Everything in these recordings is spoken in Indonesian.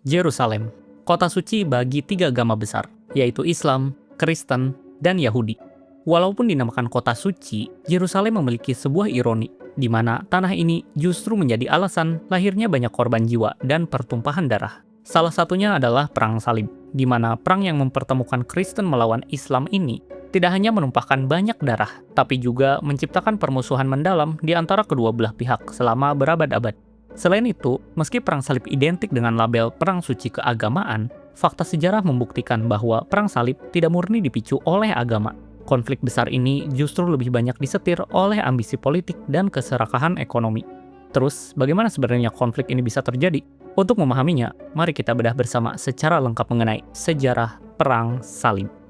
Yerusalem, kota suci bagi tiga agama besar, yaitu Islam, Kristen, dan Yahudi. Walaupun dinamakan kota suci, Yerusalem memiliki sebuah ironi, di mana tanah ini justru menjadi alasan lahirnya banyak korban jiwa dan pertumpahan darah. Salah satunya adalah Perang Salib, di mana perang yang mempertemukan Kristen melawan Islam ini tidak hanya menumpahkan banyak darah, tapi juga menciptakan permusuhan mendalam di antara kedua belah pihak selama berabad-abad. Selain itu, meski Perang Salib identik dengan label perang suci keagamaan, fakta sejarah membuktikan bahwa Perang Salib tidak murni dipicu oleh agama. Konflik besar ini justru lebih banyak disetir oleh ambisi politik dan keserakahan ekonomi. Terus, bagaimana sebenarnya konflik ini bisa terjadi? Untuk memahaminya, mari kita bedah bersama secara lengkap mengenai sejarah Perang Salib.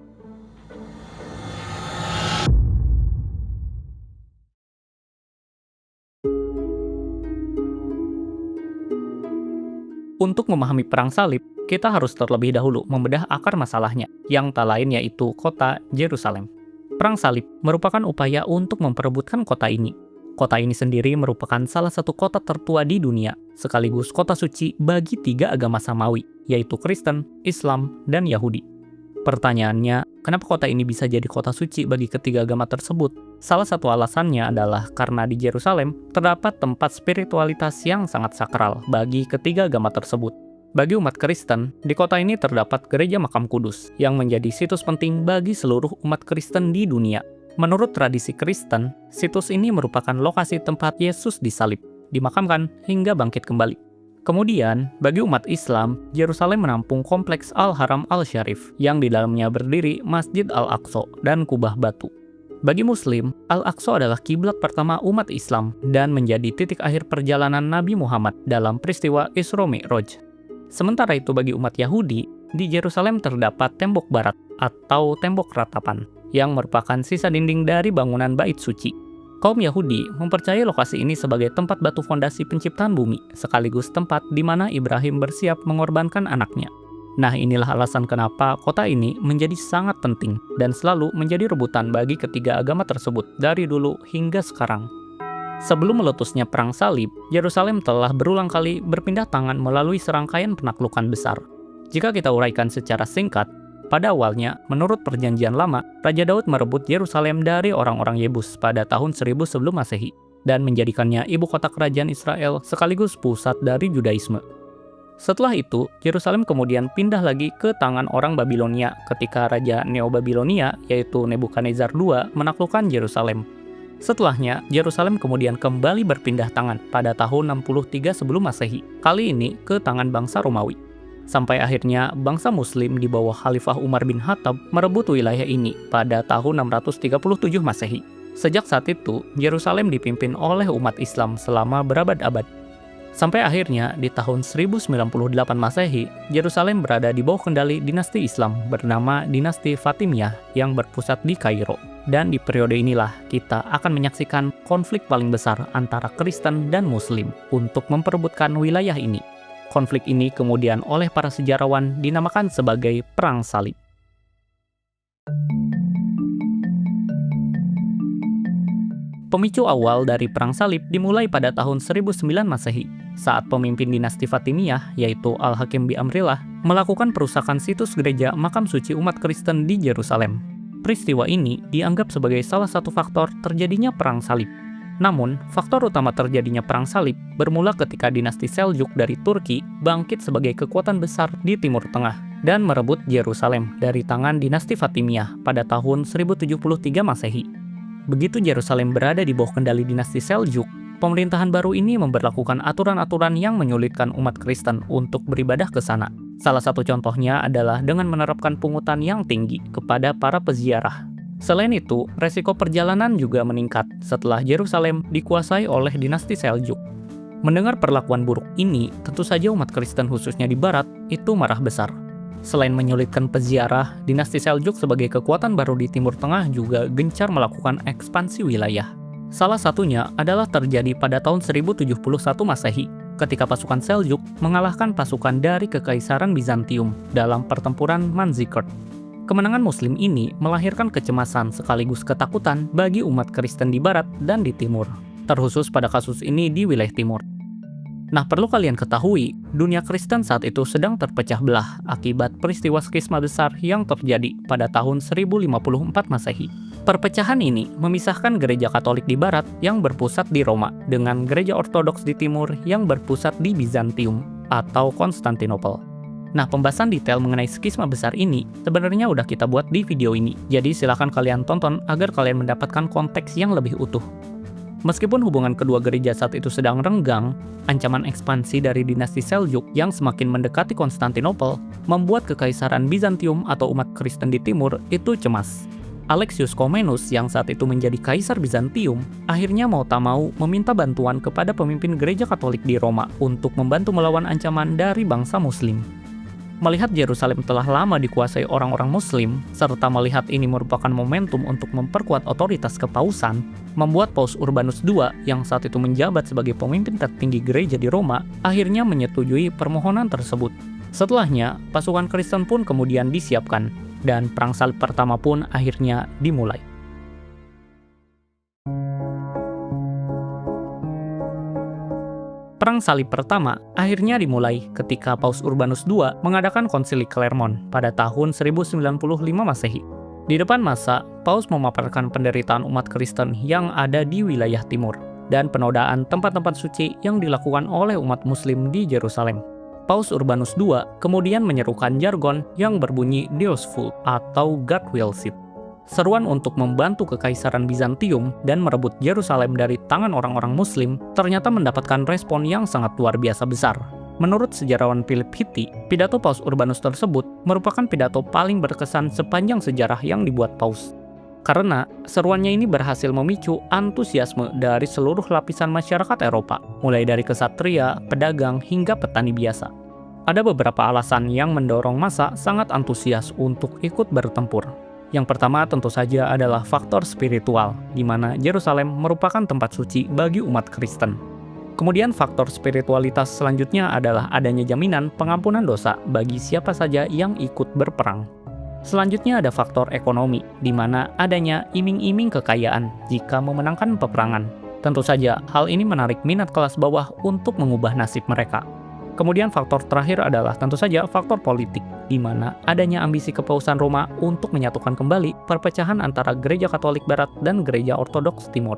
Untuk memahami Perang Salib, kita harus terlebih dahulu membedah akar masalahnya, yang tak lain yaitu kota Yerusalem. Perang Salib merupakan upaya untuk memperebutkan kota ini. Kota ini sendiri merupakan salah satu kota tertua di dunia, sekaligus kota suci bagi tiga agama samawi, yaitu Kristen, Islam, dan Yahudi. Pertanyaannya, kenapa kota ini bisa jadi kota suci bagi ketiga agama tersebut? Salah satu alasannya adalah karena di Yerusalem terdapat tempat spiritualitas yang sangat sakral bagi ketiga agama tersebut. Bagi umat Kristen, di kota ini terdapat gereja Makam Kudus yang menjadi situs penting bagi seluruh umat Kristen di dunia. Menurut tradisi Kristen, situs ini merupakan lokasi tempat Yesus disalib, dimakamkan hingga bangkit kembali. Kemudian, bagi umat Islam, Yerusalem menampung kompleks Al-Haram Al-Syarif yang di dalamnya berdiri Masjid Al-Aqsa dan kubah batu. Bagi Muslim, Al-Aqsa adalah kiblat pertama umat Islam dan menjadi titik akhir perjalanan Nabi Muhammad dalam peristiwa Isra Mi'raj. Sementara itu bagi umat Yahudi, di Yerusalem terdapat tembok barat atau tembok ratapan yang merupakan sisa dinding dari bangunan Bait Suci. Kaum Yahudi mempercayai lokasi ini sebagai tempat batu fondasi penciptaan bumi, sekaligus tempat di mana Ibrahim bersiap mengorbankan anaknya. Nah, inilah alasan kenapa kota ini menjadi sangat penting dan selalu menjadi rebutan bagi ketiga agama tersebut dari dulu hingga sekarang. Sebelum meletusnya Perang Salib, Yerusalem telah berulang kali berpindah tangan melalui serangkaian penaklukan besar. Jika kita uraikan secara singkat, pada awalnya, menurut Perjanjian Lama, Raja Daud merebut Yerusalem dari orang-orang Yebus pada tahun 1000 sebelum Masehi dan menjadikannya ibu kota kerajaan Israel sekaligus pusat dari Judaisme. Setelah itu, Yerusalem kemudian pindah lagi ke tangan orang Babilonia ketika Raja Neo-Babilonia, yaitu Nebukadnezar II, menaklukkan Yerusalem. Setelahnya, Yerusalem kemudian kembali berpindah tangan pada tahun 63 sebelum Masehi, kali ini ke tangan bangsa Romawi. Sampai akhirnya bangsa Muslim di bawah Khalifah Umar bin Khattab merebut wilayah ini pada tahun 637 Masehi. Sejak saat itu, Yerusalem dipimpin oleh umat Islam selama berabad-abad. Sampai akhirnya di tahun 1098 Masehi, Yerusalem berada di bawah kendali dinasti Islam bernama dinasti Fatimiyah yang berpusat di Kairo. Dan di periode inilah kita akan menyaksikan konflik paling besar antara Kristen dan Muslim untuk memperebutkan wilayah ini. Konflik ini kemudian oleh para sejarawan dinamakan sebagai Perang Salib. Pemicu awal dari Perang Salib dimulai pada tahun 1009 Masehi, saat pemimpin dinasti Fatimiyah, yaitu Al-Hakim Bi-Amrillah, melakukan perusakan situs gereja makam suci umat Kristen di Yerusalem. Peristiwa ini dianggap sebagai salah satu faktor terjadinya Perang Salib. Namun, faktor utama terjadinya Perang Salib bermula ketika dinasti Seljuk dari Turki bangkit sebagai kekuatan besar di Timur Tengah dan merebut Yerusalem dari tangan dinasti Fatimiyah pada tahun 1073 Masehi. Begitu Yerusalem berada di bawah kendali dinasti Seljuk, pemerintahan baru ini memberlakukan aturan-aturan yang menyulitkan umat Kristen untuk beribadah ke sana. Salah satu contohnya adalah dengan menerapkan pungutan yang tinggi kepada para peziarah. Selain itu, resiko perjalanan juga meningkat setelah Yerusalem dikuasai oleh dinasti Seljuk. Mendengar perlakuan buruk ini, tentu saja umat Kristen khususnya di barat itu marah besar. Selain menyulitkan peziarah, dinasti Seljuk sebagai kekuatan baru di Timur Tengah juga gencar melakukan ekspansi wilayah. Salah satunya adalah terjadi pada tahun 1071 Masehi, ketika pasukan Seljuk mengalahkan pasukan dari Kekaisaran Bizantium dalam pertempuran Manzikert. Kemenangan Muslim ini melahirkan kecemasan sekaligus ketakutan bagi umat Kristen di barat dan di timur, terkhusus pada kasus ini di wilayah timur. Nah, perlu kalian ketahui, dunia Kristen saat itu sedang terpecah belah akibat peristiwa skisma besar yang terjadi pada tahun 1054 Masehi. Perpecahan ini memisahkan gereja Katolik di barat yang berpusat di Roma dengan gereja Ortodoks di timur yang berpusat di Bizantium atau Konstantinopel. Nah, pembahasan detail mengenai skisma besar ini sebenarnya udah kita buat di video ini, jadi silahkan kalian tonton agar kalian mendapatkan konteks yang lebih utuh. Meskipun hubungan kedua gereja saat itu sedang renggang, ancaman ekspansi dari dinasti Seljuk yang semakin mendekati Konstantinopel membuat kekaisaran Bizantium atau umat Kristen di timur itu cemas. Alexius Komnenos yang saat itu menjadi kaisar Bizantium akhirnya mau tak mau meminta bantuan kepada pemimpin gereja Katolik di Roma untuk membantu melawan ancaman dari bangsa Muslim. Melihat Yerusalem telah lama dikuasai orang-orang Muslim, serta melihat ini merupakan momentum untuk memperkuat otoritas kepausan, membuat Paus Urbanus II yang saat itu menjabat sebagai pemimpin tertinggi gereja di Roma, akhirnya menyetujui permohonan tersebut. Setelahnya, pasukan Kristen pun kemudian disiapkan, dan Perang Salib pertama pun akhirnya dimulai. Perang Salib pertama akhirnya dimulai ketika Paus Urbanus II mengadakan konsili Clermont pada tahun 1095 Masehi. Di depan massa, Paus memaparkan penderitaan umat Kristen yang ada di wilayah timur dan penodaan tempat-tempat suci yang dilakukan oleh umat Muslim di Yerusalem. Paus Urbanus II kemudian menyerukan jargon yang berbunyi Deus Vult atau God Wills It. Seruan untuk membantu kekaisaran Bizantium dan merebut Yerusalem dari tangan orang-orang Muslim ternyata mendapatkan respon yang sangat luar biasa besar. Menurut sejarawan Philip Hitti, pidato Paus Urbanus tersebut merupakan pidato paling berkesan sepanjang sejarah yang dibuat Paus. Karena seruannya ini berhasil memicu antusiasme dari seluruh lapisan masyarakat Eropa, mulai dari kesatria, pedagang, hingga petani biasa. Ada beberapa alasan yang mendorong massa sangat antusias untuk ikut bertempur. Yang pertama tentu saja adalah faktor spiritual, di mana Yerusalem merupakan tempat suci bagi umat Kristen. Kemudian faktor spiritualitas selanjutnya adalah adanya jaminan pengampunan dosa bagi siapa saja yang ikut berperang. Selanjutnya ada faktor ekonomi, di mana adanya iming-iming kekayaan jika memenangkan peperangan. Tentu saja hal ini menarik minat kelas bawah untuk mengubah nasib mereka. Kemudian faktor terakhir adalah tentu saja faktor politik, di mana adanya ambisi kepausan Roma untuk menyatukan kembali perpecahan antara gereja Katolik Barat dan gereja Ortodoks Timur.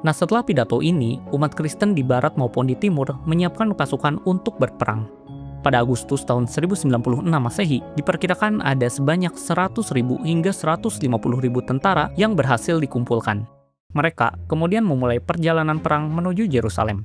Nah, setelah pidato ini, umat Kristen di Barat maupun di Timur menyiapkan pasukan untuk berperang. Pada Agustus tahun 1096 Masehi, diperkirakan ada sebanyak 100.000 hingga 150.000 tentara yang berhasil dikumpulkan. Mereka kemudian memulai perjalanan perang menuju Yerusalem.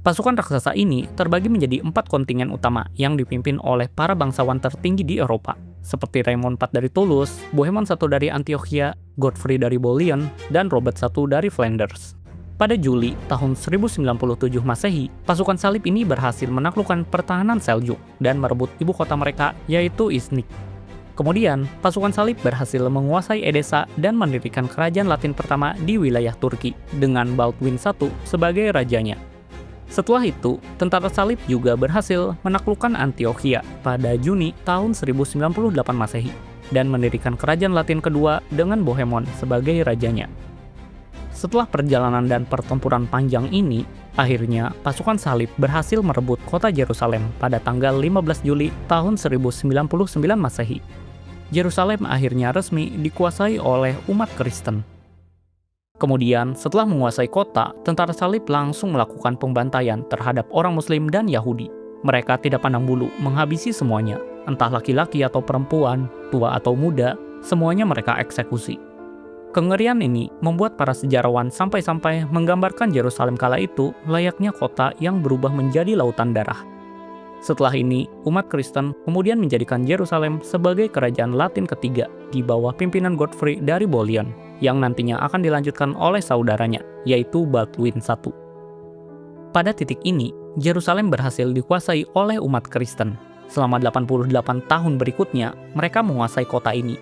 Pasukan raksasa ini terbagi menjadi 4 kontingen utama yang dipimpin oleh para bangsawan tertinggi di Eropa, seperti Raymond IV dari Toulouse, Bohemond I dari Antiochia, Godfrey dari Bouillon, dan Robert I dari Flanders. Pada Juli tahun 1097 Masehi, pasukan salib ini berhasil menaklukkan pertahanan Seljuk dan merebut ibu kota mereka, yaitu Iznik. Kemudian, pasukan salib berhasil menguasai Edessa dan mendirikan kerajaan Latin pertama di wilayah Turki dengan Baldwin I sebagai rajanya. Setelah itu, tentara salib juga berhasil menaklukkan Antiochia pada Juni tahun 1098 Masehi dan mendirikan kerajaan Latin kedua dengan Bohemond sebagai rajanya. Setelah perjalanan dan pertempuran panjang ini, akhirnya pasukan salib berhasil merebut kota Yerusalem pada tanggal 15 Juli tahun 1099 Masehi. Yerusalem akhirnya resmi dikuasai oleh umat Kristen. Kemudian, setelah menguasai kota, tentara salib langsung melakukan pembantaian terhadap orang Muslim dan Yahudi. Mereka tidak pandang bulu, menghabisi semuanya, entah laki-laki atau perempuan, tua atau muda, semuanya mereka eksekusi. Kengerian ini membuat para sejarawan sampai-sampai menggambarkan Yerusalem kala itu layaknya kota yang berubah menjadi lautan darah. Setelah ini, umat Kristen kemudian menjadikan Yerusalem sebagai kerajaan Latin ketiga di bawah pimpinan Godfrey dari Bouillon, yang nantinya akan dilanjutkan oleh saudaranya, yaitu Baldwin I. Pada titik ini, Yerusalem berhasil dikuasai oleh umat Kristen. Selama 88 tahun berikutnya, mereka menguasai kota ini.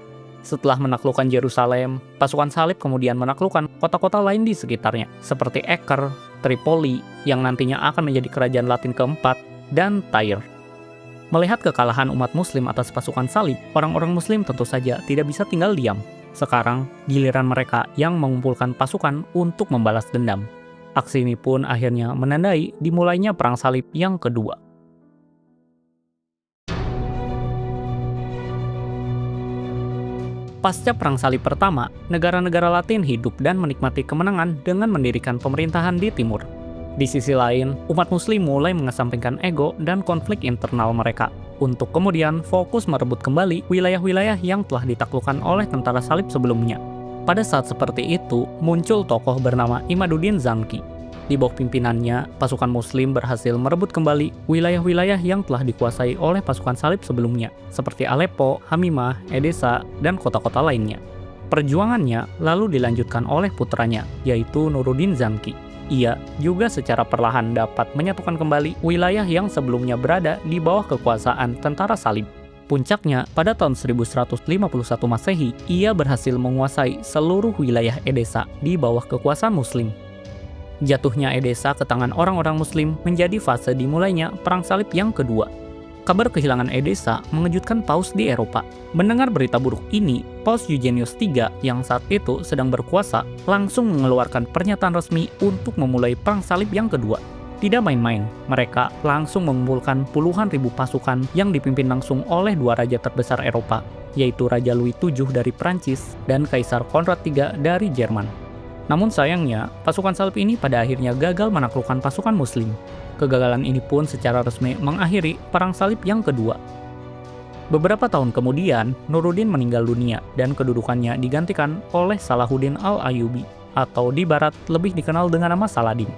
Setelah menaklukkan Yerusalem, pasukan salib kemudian menaklukkan kota-kota lain di sekitarnya, seperti Acre, Tripoli, yang nantinya akan menjadi kerajaan Latin keempat, dan Tyre. Melihat kekalahan umat Muslim atas pasukan salib, orang-orang Muslim tentu saja tidak bisa tinggal diam. Sekarang, giliran mereka yang mengumpulkan pasukan untuk membalas dendam. Aksi ini pun akhirnya menandai dimulainya Perang Salib yang kedua. Pasca Perang Salib pertama, negara-negara Latin hidup dan menikmati kemenangan dengan mendirikan pemerintahan di timur. Di sisi lain, umat muslim mulai mengesampingkan ego dan konflik internal mereka, untuk kemudian fokus merebut kembali wilayah-wilayah yang telah ditaklukkan oleh tentara salib sebelumnya. Pada saat seperti itu, muncul tokoh bernama Imaduddin Zanki. Di bawah pimpinannya, pasukan muslim berhasil merebut kembali wilayah-wilayah yang telah dikuasai oleh pasukan salib sebelumnya, seperti Aleppo, Hamimah, Edessa, dan kota-kota lainnya. Perjuangannya lalu dilanjutkan oleh putranya, yaitu Nuruddin Zanki. Ia juga secara perlahan dapat menyatukan kembali wilayah yang sebelumnya berada di bawah kekuasaan tentara salib. Puncaknya, pada tahun 1151 Masehi, ia berhasil menguasai seluruh wilayah Edessa di bawah kekuasaan muslim. Jatuhnya Edessa ke tangan orang-orang muslim menjadi fase dimulainya Perang Salib yang kedua. Kabar kehilangan Edessa mengejutkan Paus di Eropa. Mendengar berita buruk ini, Paus Eugenius III yang saat itu sedang berkuasa langsung mengeluarkan pernyataan resmi untuk memulai Perang Salib yang kedua. Tidak main-main, mereka langsung mengumpulkan puluhan ribu pasukan yang dipimpin langsung oleh dua raja terbesar Eropa, yaitu Raja Louis VII dari Prancis dan Kaisar Konrad III dari Jerman. Namun sayangnya, pasukan salib ini pada akhirnya gagal menaklukkan pasukan muslim. Kegagalan ini pun secara resmi mengakhiri Perang Salib yang kedua. Beberapa tahun kemudian, Nuruddin meninggal dunia dan kedudukannya digantikan oleh Salahuddin al-Ayyubi, atau di barat lebih dikenal dengan nama Saladin.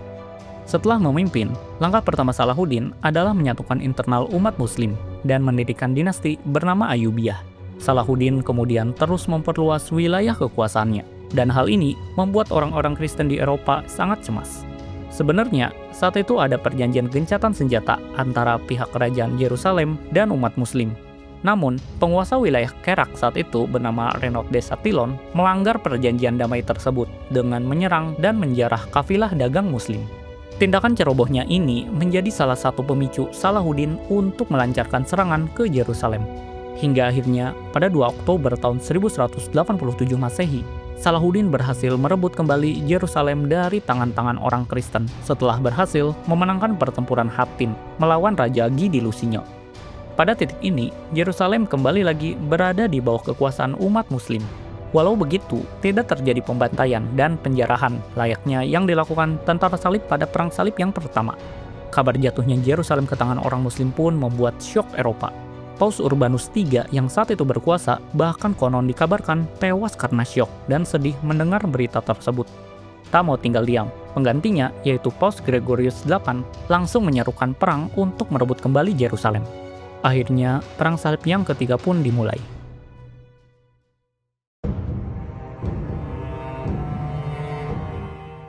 Setelah memimpin, langkah pertama Salahuddin adalah menyatukan internal umat muslim dan mendirikan dinasti bernama Ayyubiyah. Salahuddin kemudian terus memperluas wilayah kekuasaannya. Dan hal ini membuat orang-orang Kristen di Eropa sangat cemas. Sebenarnya, saat itu ada perjanjian gencatan senjata antara pihak kerajaan Yerusalem dan umat muslim. Namun, penguasa wilayah Kerak saat itu bernama Renaud de Chatillon melanggar perjanjian damai tersebut dengan menyerang dan menjarah kafilah dagang muslim. Tindakan cerobohnya ini menjadi salah satu pemicu Salahuddin untuk melancarkan serangan ke Yerusalem. Hingga akhirnya, pada 2 Oktober tahun 1187 Masehi, Salahuddin berhasil merebut kembali Yerusalem dari tangan-tangan orang Kristen setelah berhasil memenangkan pertempuran Hattin melawan Raja Gidi Lusignan. Pada titik ini, Yerusalem kembali lagi berada di bawah kekuasaan umat muslim. Walau begitu, tidak terjadi pembantaian dan penjarahan layaknya yang dilakukan tentara salib pada Perang Salib yang pertama. Kabar jatuhnya Yerusalem ke tangan orang muslim pun membuat syok Eropa. Paus Urbanus III yang saat itu berkuasa bahkan konon dikabarkan tewas karena syok dan sedih mendengar berita tersebut. Tak mau tinggal diam, penggantinya yaitu Paus Gregorius VIII langsung menyerukan perang untuk merebut kembali Yerusalem. Akhirnya, Perang Salib yang ketiga pun dimulai.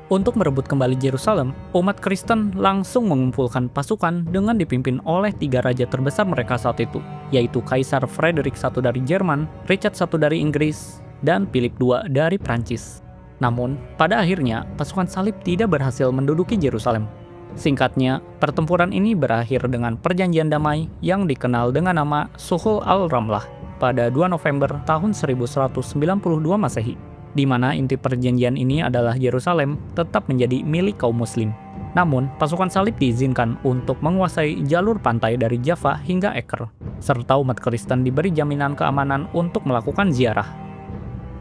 Untuk merebut kembali Yerusalem, umat Kristen langsung mengumpulkan pasukan dengan dipimpin oleh 3 raja terbesar mereka saat itu, yaitu Kaisar Frederick I dari Jerman, Richard I dari Inggris, dan Philip II dari Prancis. Namun, pada akhirnya, pasukan salib tidak berhasil menduduki Yerusalem. Singkatnya, pertempuran ini berakhir dengan perjanjian damai yang dikenal dengan nama Suhul al-Ramlah pada 2 November tahun 1192 Masehi. Di mana inti perjanjian ini adalah Yerusalem tetap menjadi milik kaum muslim. Namun, pasukan salib diizinkan untuk menguasai jalur pantai dari Java hingga Acre, serta umat Kristen diberi jaminan keamanan untuk melakukan ziarah.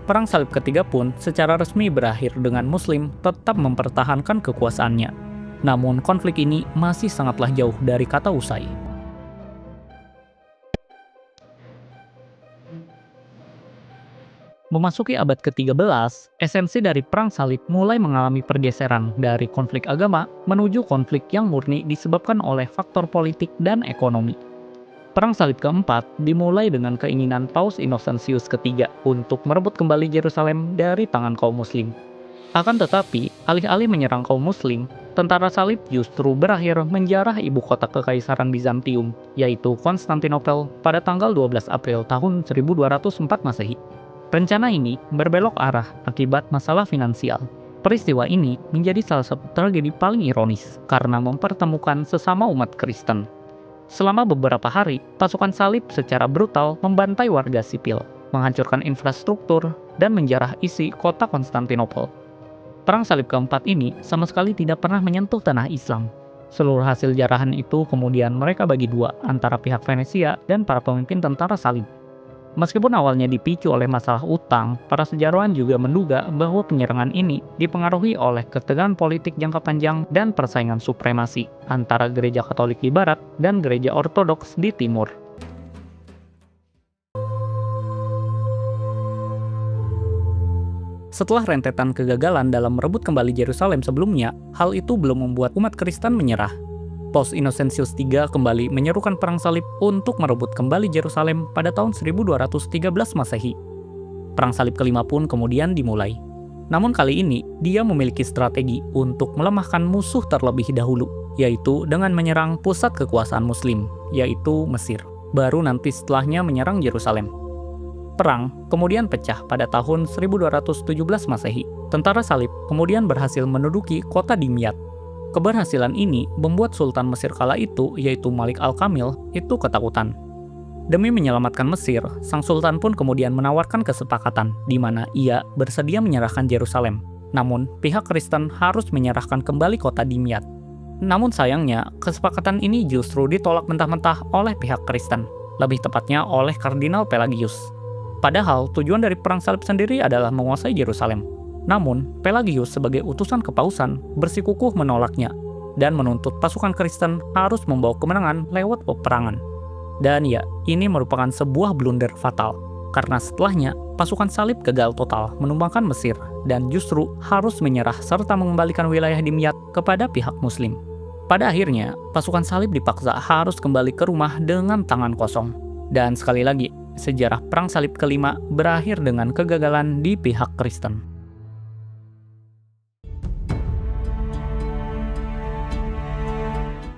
Perang Salib ketiga pun secara resmi berakhir dengan muslim tetap mempertahankan kekuasaannya. Namun, konflik ini masih sangatlah jauh dari kata usai. Memasuki abad ke-13, esensi dari Perang Salib mulai mengalami pergeseran dari konflik agama menuju konflik yang murni disebabkan oleh faktor politik dan ekonomi. Perang Salib keempat dimulai dengan keinginan Paus Innocentius III untuk merebut kembali Yerusalem dari tangan kaum muslim. Akan tetapi, alih-alih menyerang kaum muslim, tentara salib justru berakhir menjarah ibu kota kekaisaran Bizantium, yaitu Konstantinopel pada tanggal 12 April tahun 1204 Masehi. Rencana ini berbelok arah akibat masalah finansial. Peristiwa ini menjadi salah satu tragedi paling ironis karena mempertemukan sesama umat Kristen. Selama beberapa hari, pasukan salib secara brutal membantai warga sipil, menghancurkan infrastruktur, dan menjarah isi kota Konstantinopel. Perang Salib keempat ini sama sekali tidak pernah menyentuh tanah Islam. Seluruh hasil jarahan itu kemudian mereka bagi dua antara pihak Venesia dan para pemimpin tentara salib. Meskipun awalnya dipicu oleh masalah utang, para sejarawan juga menduga bahwa penyerangan ini dipengaruhi oleh ketegangan politik jangka panjang dan persaingan supremasi antara gereja Katolik di barat dan gereja Ortodoks di timur. Setelah rentetan kegagalan dalam merebut kembali Yerusalem sebelumnya, hal itu belum membuat umat Kristen menyerah. Paus Innocentius III kembali menyerukan perang salib untuk merebut kembali Yerusalem pada tahun 1213 Masehi. Perang salib kelima pun kemudian dimulai. Namun kali ini, dia memiliki strategi untuk melemahkan musuh terlebih dahulu, yaitu dengan menyerang pusat kekuasaan Muslim, yaitu Mesir. Baru nanti setelahnya menyerang Yerusalem. Perang kemudian pecah pada tahun 1217 Masehi. Tentara salib kemudian berhasil menduduki kota Dimyat. Keberhasilan ini membuat Sultan Mesir kala itu, yaitu Malik Al-Kamil, itu ketakutan. Demi menyelamatkan Mesir, sang sultan pun kemudian menawarkan kesepakatan di mana ia bersedia menyerahkan Yerusalem. Namun, pihak Kristen harus menyerahkan kembali kota Dimyat. Namun sayangnya, kesepakatan ini justru ditolak mentah-mentah oleh pihak Kristen, lebih tepatnya oleh Kardinal Pelagius. Padahal tujuan dari perang salib sendiri adalah menguasai Yerusalem. Namun, Pelagius sebagai utusan kepausan bersikukuh menolaknya dan menuntut pasukan Kristen harus membawa kemenangan lewat peperangan. Dan ya, ini merupakan sebuah blunder fatal, karena setelahnya pasukan salib gagal total menumbangkan Mesir dan justru harus menyerah serta mengembalikan wilayah Dimyat kepada pihak Muslim. Pada akhirnya, pasukan salib dipaksa harus kembali ke rumah dengan tangan kosong. Dan sekali lagi, sejarah perang salib kelima berakhir dengan kegagalan di pihak Kristen.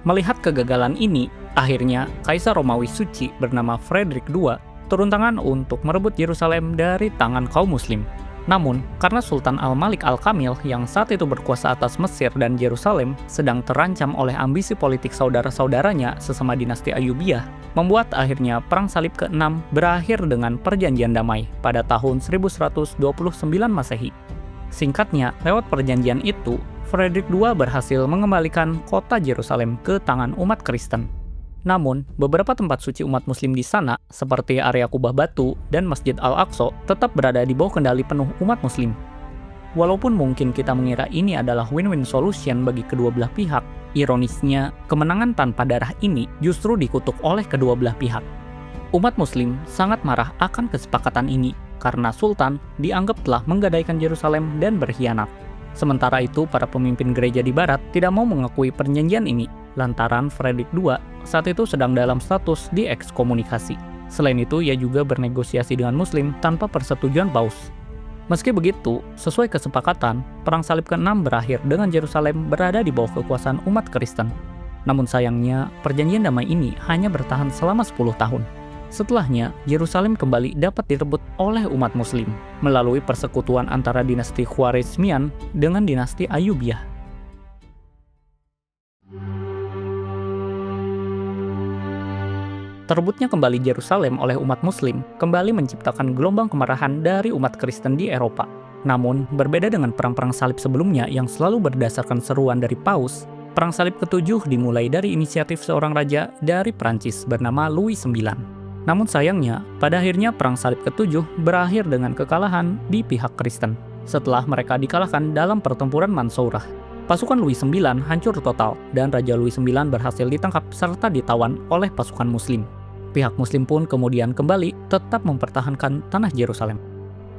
Melihat kegagalan ini, akhirnya Kaisar Romawi Suci bernama Frederick II turun tangan untuk merebut Yerusalem dari tangan kaum Muslim. Namun, karena Sultan Al-Malik Al-Kamil yang saat itu berkuasa atas Mesir dan Yerusalem sedang terancam oleh ambisi politik saudara-saudaranya sesama dinasti Ayyubiyah, membuat akhirnya Perang Salib ke-6 berakhir dengan perjanjian damai pada tahun 1129 Masehi. Singkatnya, lewat perjanjian itu, Frederick II berhasil mengembalikan kota Yerusalem ke tangan umat Kristen. Namun, beberapa tempat suci umat Muslim di sana, seperti area Kubah Batu dan Masjid Al-Aqsa, tetap berada di bawah kendali penuh umat Muslim. Walaupun mungkin kita mengira ini adalah win-win solution bagi kedua belah pihak, ironisnya, kemenangan tanpa darah ini justru dikutuk oleh kedua belah pihak. Umat Muslim sangat marah akan kesepakatan ini, karena Sultan dianggap telah menggadaikan Yerusalem dan berkhianat. Sementara itu, para pemimpin gereja di barat tidak mau mengakui perjanjian ini, lantaran Frederick II saat itu sedang dalam status diekskomunikasi. Selain itu, ia juga bernegosiasi dengan Muslim tanpa persetujuan Paus. Meski begitu, sesuai kesepakatan, Perang Salib ke-6 berakhir dengan Yerusalem berada di bawah kekuasaan umat Kristen. Namun sayangnya, perjanjian damai ini hanya bertahan selama 10 tahun. Setelahnya, Yerusalem kembali dapat direbut oleh umat Muslim melalui persekutuan antara dinasti Khwarizmian dengan dinasti Ayyubiyah. Terebutnya kembali Yerusalem oleh umat Muslim kembali menciptakan gelombang kemarahan dari umat Kristen di Eropa. Namun, berbeda dengan perang-perang salib sebelumnya yang selalu berdasarkan seruan dari Paus, Perang Salib ke-7 dimulai dari inisiatif seorang raja dari Prancis bernama Louis IX. Namun sayangnya, pada akhirnya Perang Salib ke-7 berakhir dengan kekalahan di pihak Kristen, setelah mereka dikalahkan dalam pertempuran Mansourah. Pasukan Louis IX hancur total, dan Raja Louis IX berhasil ditangkap serta ditawan oleh pasukan Muslim. Pihak Muslim pun kemudian kembali tetap mempertahankan tanah Yerusalem.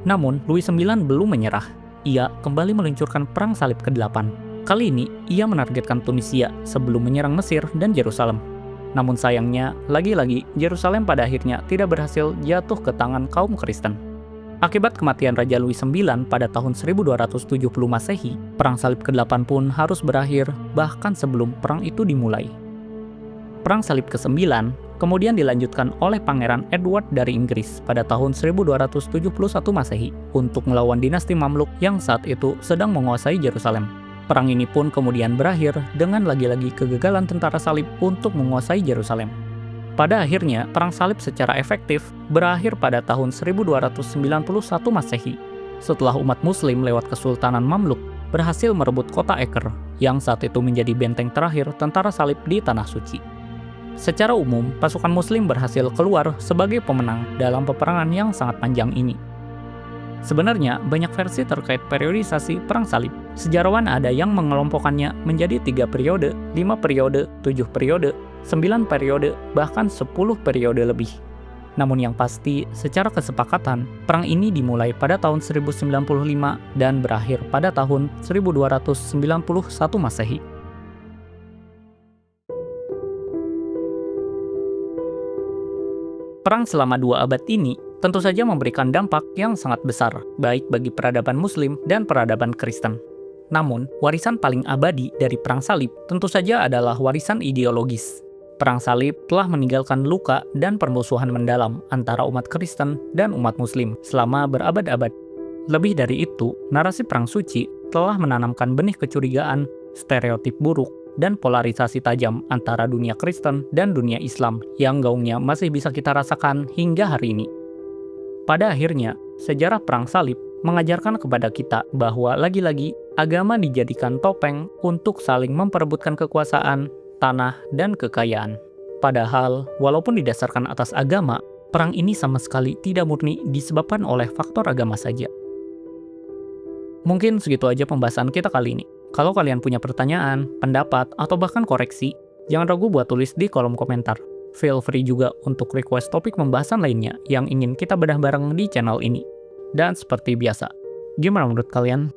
Namun, Louis IX belum menyerah. Ia kembali meluncurkan Perang Salib ke-8. Kali ini, ia menargetkan Tunisia sebelum menyerang Mesir dan Yerusalem. Namun sayangnya, lagi-lagi Yerusalem pada akhirnya tidak berhasil jatuh ke tangan kaum Kristen. Akibat kematian Raja Louis IX pada tahun 1270 Masehi, Perang Salib ke-8 pun harus berakhir bahkan sebelum perang itu dimulai. Perang Salib ke-9 kemudian dilanjutkan oleh Pangeran Edward dari Inggris pada tahun 1271 Masehi untuk melawan dinasti Mamluk yang saat itu sedang menguasai Yerusalem. Perang ini pun kemudian berakhir dengan lagi-lagi kegagalan tentara salib untuk menguasai Yerusalem. Pada akhirnya, Perang Salib secara efektif berakhir pada tahun 1291 Masehi, setelah umat Muslim lewat Kesultanan Mamluk berhasil merebut kota Acre, yang saat itu menjadi benteng terakhir tentara salib di Tanah Suci. Secara umum, pasukan Muslim berhasil keluar sebagai pemenang dalam peperangan yang sangat panjang ini. Sebenarnya, banyak versi terkait periodisasi Perang Salib. Sejarawan ada yang mengelompokkannya menjadi 3 periode, 5 periode, 7 periode, 9 periode, bahkan 10 periode lebih. Namun yang pasti, secara kesepakatan, perang ini dimulai pada tahun 1095 dan berakhir pada tahun 1291 Masehi. Perang selama 2 abad ini tentu saja memberikan dampak yang sangat besar, baik bagi peradaban Muslim dan peradaban Kristen. Namun, warisan paling abadi dari Perang Salib tentu saja adalah warisan ideologis. Perang Salib telah meninggalkan luka dan permusuhan mendalam antara umat Kristen dan umat Muslim selama berabad-abad. Lebih dari itu, narasi Perang Suci telah menanamkan benih kecurigaan, stereotip buruk, dan polarisasi tajam antara dunia Kristen dan dunia Islam yang gaungnya masih bisa kita rasakan hingga hari ini. Pada akhirnya, sejarah Perang Salib mengajarkan kepada kita bahwa lagi-lagi agama dijadikan topeng untuk saling memperebutkan kekuasaan, tanah, dan kekayaan. Padahal, walaupun didasarkan atas agama, perang ini sama sekali tidak murni disebabkan oleh faktor agama saja. Mungkin segitu aja pembahasan kita kali ini. Kalau kalian punya pertanyaan, pendapat, atau bahkan koreksi, jangan ragu buat tulis di kolom komentar. Feel free juga untuk request topik pembahasan lainnya yang ingin kita bedah bareng di channel ini. Dan seperti biasa, gimana menurut kalian?